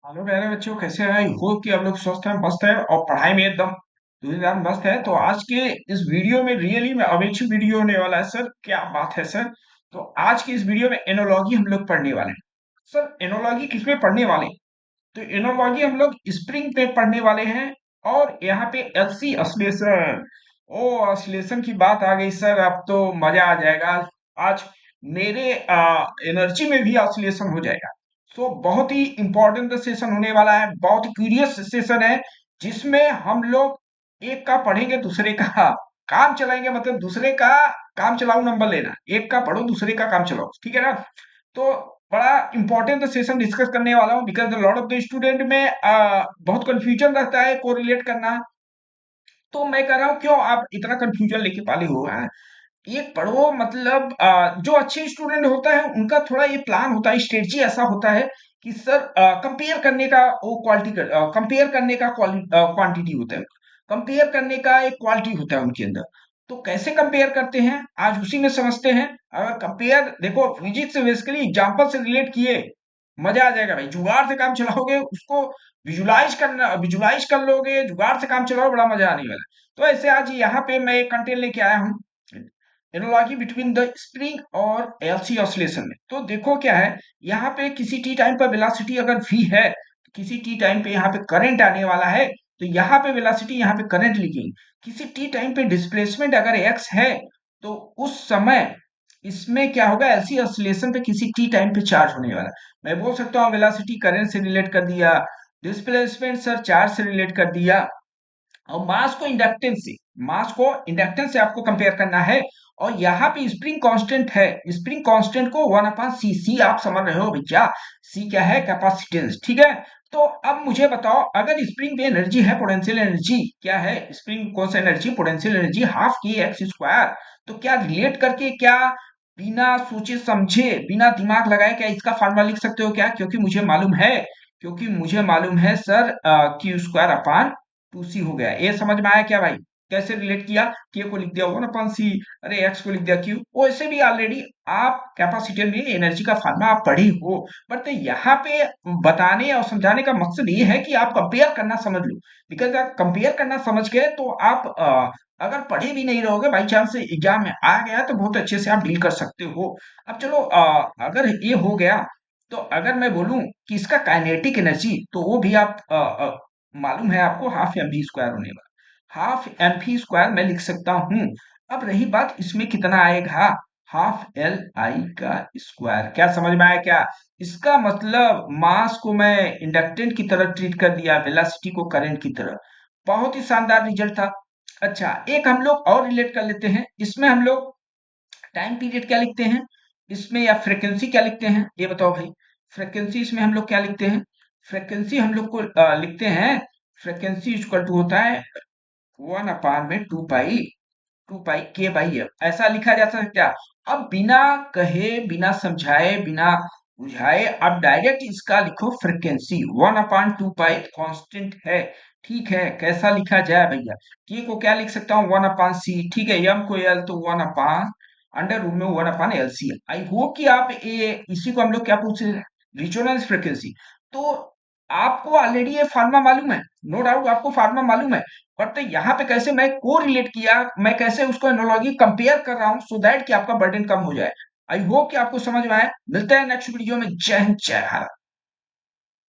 Hello प्यारे बच्चों, कैसे हैं? आई होप कि आप लोग स्वस्थ हैं, मस्त हैं और पढ़ाई में एकदम धुरंधार मस्त है। तो आज के इस वीडियो में रियली में अमेजिंग वीडियो होने वाला है सर। क्या बात है सर। तो आज की इस वीडियो में एनोलॉजी हम लोग पढ़ने वाले हैं। सर एनोलॉजी किसमें पढ़ने वाले हैं? तो एनोलॉजी हम लोग स्प्रिंग पे पढ़ने वाले हैं। और यहाँ पे एलसी ऑसिलेशन। ओ ऑसिलेशन की बात आ गई सर, अब तो मजा आ जाएगा। आज मेरे एनर्जी में भी ऑसिलेशन हो जाएगा। तो बहुत ही इंपॉर्टेंट सेशन होने वाला है, बहुत ही क्यूरियस सेशन है, जिसमें हम लोग एक का पढ़ेंगे दूसरे का काम चलाएंगे। मतलब दूसरे का काम चलाऊ नंबर लेना, एक का पढ़ो दूसरे का काम चलाओ, ठीक है ना? तो बड़ा इंपॉर्टेंट सेशन डिस्कस करने वाला हूँ, because lot of the student में बहुत कंफ्यूजन रहता है कोरिलेट करना। तो मैं कह रहा हूँ क्यों आप इतना कंफ्यूजन लेके पाले हो? एक पढ़ो, मतलब जो अच्छे स्टूडेंट होता है उनका थोड़ा ये प्लान होता है, स्ट्रेटजी ऐसा होता है कि सर कंपेयर करने का वो क्वालिटी, कंपेयर करने का क्वांटिटी होता है, कंपेयर करने का एक क्वालिटी होता है उनके अंदर। तो कैसे कंपेयर करते हैं आज उसी में समझते हैं। अगर कंपेयर देखो फिजिक्स से बेसिकली एग्जांपल से रिलेट किए, मजा आ जाएगा भाई। जुगाड़ से काम चलाओगे उसको, विजुलाइज कर लोगे, जुगाड़ से काम चलाओ, बड़ा मजा आने वाला है। तो ऐसे आज यहाँ पे मैं एक कंटेंट लेके आया हूँ, एनालॉजी बिटवीन द स्प्रिंग और एलसी ऑसिलेशन में। तो देखो क्या है, यहाँ पे किसी टी टाइम पर वेलोसिटी अगर v है, तो किसी टी टाइम पे यहाँ पे करंट आने वाला है, तो यहाँ पे वेलोसिटी, यहाँ पे करंट लिखेंगे। किसी टी टाइम पे डिस्प्लेसमेंट अगर x है, तो उस समय इसमें क्या होगा, एलसी ऑसिलेशन पे किसी टी टाइम पे चार्ज होने वाला है। मैं बोल सकता हूँ वेलोसिटी करंट से रिलेट कर दिया, डिस्प्लेसमेंट सर चार्ज से रिलेट कर दिया, और मास को इंडक्टेंस से आपको कंपेयर करना है। और यहाँ पे स्प्रिंग कांस्टेंट है, स्प्रिंग कांस्टेंट को 1/c, सी आप समझ रहे हो भैया, सी क्या है, कैपेसिटेंस, ठीक है? तो अब मुझे बताओ, अगर स्प्रिंग पे एनर्जी है, पोटेंशियल एनर्जी क्या है, स्प्रिंग कौन सा एनर्जी, पोटेंशियल एनर्जी हाफ के एक्स स्क्वायर। तो क्या रिलेट करके, क्या बिना सोचे समझे, बिना दिमाग लगाए, क्या इसका फार्मूला लिख सकते हो क्या? क्योंकि मुझे मालूम है, sir Q square upon 2c हो गया। ये समझ में आया क्या भाई? कैसे रिलेट किया? के को लिख दिया 1/c, अरे एक्स को लिख दिया क्यू। वैसे भी ऑलरेडी आप कैपेसिटर में एनर्जी का फार्मूला आप पढ़ी हो, बट यहाँ पे बताने और समझाने का मकसद ये है कि आप कंपेयर करना समझ लो। बिकॉज आप कंपेयर करना समझ गए तो आप अगर पढ़े भी नहीं रहोगे, बाई चांस एग्जाम में आ गया, तो बहुत अच्छे से आप डील कर सकते हो। अब चलो, अगर ये हो गया, तो अगर मैं बोलूं कि इसका काइनेटिक एनर्जी, तो वो भी आप मालूम है आपको, हाफ एम वी स्क्वायर होने वाला, हाफ एम वी स्क्वायर मैं लिख सकता हूं। अब रही बात इसमें कितना आएगा, हाफ एल आई का स्क्वायर। क्या समझ में आया क्या? इसका मतलब मास को मैं इंडक्टेंट की तरह ट्रीट कर दिया, वेलोसिटी को करंट की तरह। बहुत ही शानदार रिजल्ट था। अच्छा, एक हम लोग और रिलेट कर लेते हैं। इसमें हम लोग टाइम पीरियड क्या लिखते हैं इसमें, या फ्रीक्वेंसी क्या लिखते हैं, ये बताओ भाई। फ्रीक्वेंसी इसमें हम लोग क्या लिखते हैं? फ्रीक्वेंसी हम लोग को लिखते हैं, फ्रीक्वेंसी इक्वल टू होता है 1 में 2 पाई के बाई एफ, ऐसा लिखा जा सकता है क्या? अब बिना कहे, बिना समझाए, बिना बुझाए, अब डायरेक्ट इसका लिखो फ्रीक्वेंसी 1/2 पाई कांस्टेंट है। ठीक है, कैसा लिखा जाए भैया? के को क्या लिख सकता हूँ, 1/c, ठीक है, एम को एल, तो 1/अंडर रूट में 1/LC। आई होप कि आप ये, इसी को हम लोग क्या पूछ रहे हैं, रिजोनेंस फ्रीक्वेंसी। तो आपको ऑलरेडी ये फार्मा मालूम है, नो डाउट आपको फार्मा मालूम है, बट यहाँ पे कैसे मैं को रिलेट किया, मैं कैसे उसको एनालॉजी कंपेयर कर रहा हूँ, सो दैट कि आपका बर्डन कम हो जाए। आई होप कि आपको समझ में आया। मिलते हैं नेक्स्ट वीडियो में। जय हिंद, जय भारत।